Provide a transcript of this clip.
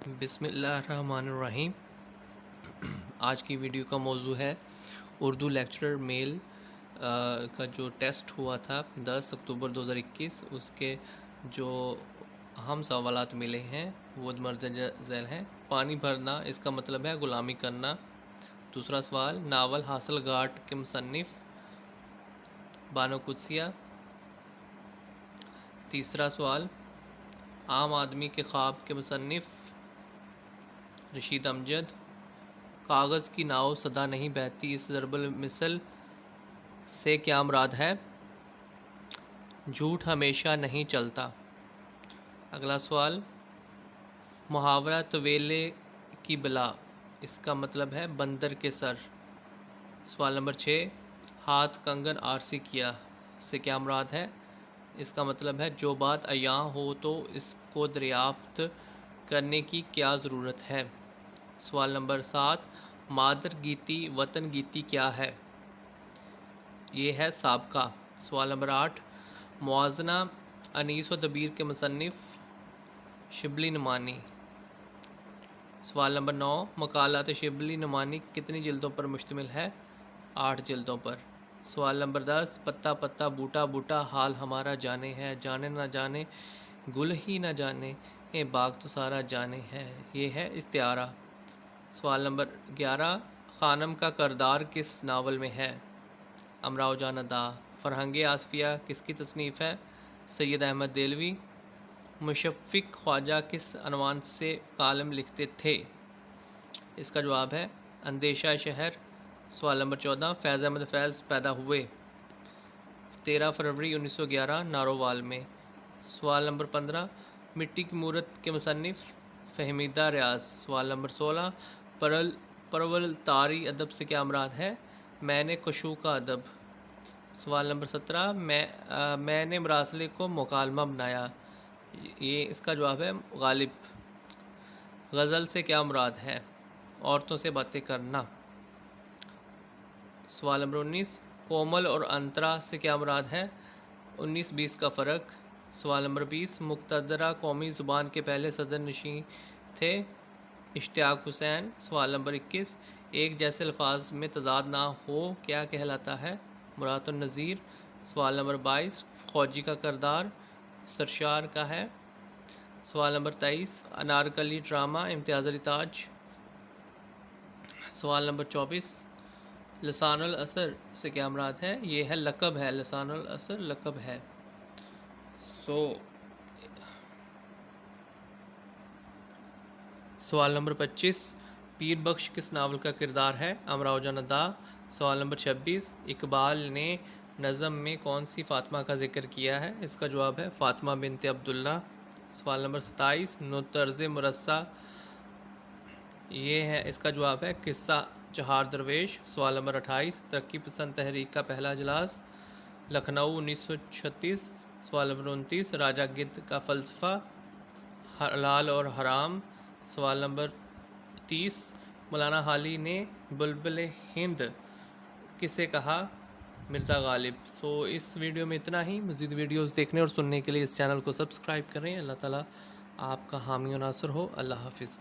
بسم اللہ الرحمن الرحیم۔ آج کی ویڈیو کا موضوع ہے اردو لیکچرر میل کا جو ٹیسٹ ہوا تھا 10 اکتوبر 2021، اس کے جو اہم سوالات ملے ہیں وہ مندرجہ ذیل ہیں۔ پانی بھرنا، اس کا مطلب ہے غلامی کرنا۔ دوسرا سوال، ناول حاصل گھاٹ کے مصنف بانو قدسیہ۔ تیسرا سوال، عام آدمی کے خواب کے مصنف رشید امجد۔ کاغذ کی ناؤ سدا نہیں بہتی، اس ضرب المثل سے کیا مراد ہے؟ جھوٹ ہمیشہ نہیں چلتا۔ اگلا سوال، محاورہ طویلے کی بلا، اس کا مطلب ہے بندر کے سر۔ سوال نمبر 6، ہاتھ کنگن آرسی کیا سے کیا مراد ہے؟ اس کا مطلب ہے جو بات عیاں ہو تو اس کو دریافت کرنے کی کیا ضرورت ہے؟ سوال نمبر 7، مادر گیتی وطن گیتی کیا ہے؟ یہ ہے سابقہ۔ سوال نمبر 8، موازنہ انیس و دبیر کے مصنف شبلی نعمانی۔ سوال نمبر 9، مقالات شبلی نعمانی کتنی جلدوں پر مشتمل ہے؟ 8 جلدوں پر۔ سوال نمبر 10، پتا پتا بوٹا بوٹا حال ہمارا جانے ہے، جانے نہ جانے گل ہی نہ جانے باغ تو سارا جانے ہے، یہ ہے استعارہ۔ سوال نمبر 11، خانم کا کردار کس ناول میں ہے؟ امراؤ جان ادا۔ فرہنگ آصفیہ کس کی تصنیف ہے؟ سید احمد دہلوی۔ مشفق خواجہ کس عنوان سے کالم لکھتے تھے؟ اس کا جواب ہے اندیشہ شہر۔ سوال نمبر 14، فیض احمد فیض پیدا ہوئے 13 فروری 1911 نارووال میں۔ سوال نمبر 15، مٹی کی مورت کے مصنف فہمیدہ ریاض۔ سوال نمبر 16، پرول تاری ادب سے کیا مراد ہے؟ میں نے کشو کا ادب۔ سوال نمبر 17، میں نے مراسلے کو مکالمہ بنایا، یہ اس کا جواب ہے غالب۔ غزل سے کیا مراد ہے؟ عورتوں سے باتیں کرنا۔ سوال نمبر 19، کومل اور انترا سے کیا مراد ہے؟ 19-20 کا فرق۔ سوال نمبر 20، مقتدرہ قومی زبان کے پہلے صدر نشین تھے؟ اشتیاق حسین۔ سوال نمبر 21، ایک جیسے الفاظ میں تضاد نہ ہو کیا کہلاتا ہے؟ مراد النظیر۔ سوال نمبر 22، فوجی کا کردار سرشار کا ہے؟ سوال نمبر 23، انارکلی ڈرامہ امتیاز علی تاج۔ سوال نمبر 24، لسان الاثر سے کیا مراد ہے؟ یہ ہے لقب ہے، لسان الاثر لقب ہے۔ سوال نمبر 25، پیر بخش کس ناول کا کردار ہے؟ امراؤ جان ادا۔ سوال نمبر 26، اقبال نے نظم میں کون سی فاطمہ کا ذکر کیا ہے؟ اس کا جواب ہے فاطمہ بنت عبداللہ۔ سوال نمبر 27، نطرز مرصع، یہ ہے اس کا جواب ہے قصہ چہار درویش۔ سوال نمبر 28، ترقی پسند تحریک کا پہلا اجلاس لکھنؤ 1936۔ سوال نمبر 29، راجہ گدھ کا فلسفہ حلال اور حرام۔ سوال نمبر 30، مولانا حالی نے بلبل ہند کسے کہا؟ مرزا غالب۔ اس ویڈیو میں اتنا ہی۔ مزید ویڈیوز دیکھنے اور سننے کے لیے اس چینل کو سبسکرائب کریں۔ اللہ تعالیٰ آپ کا حامی و ناصر ہو۔ اللہ حافظ۔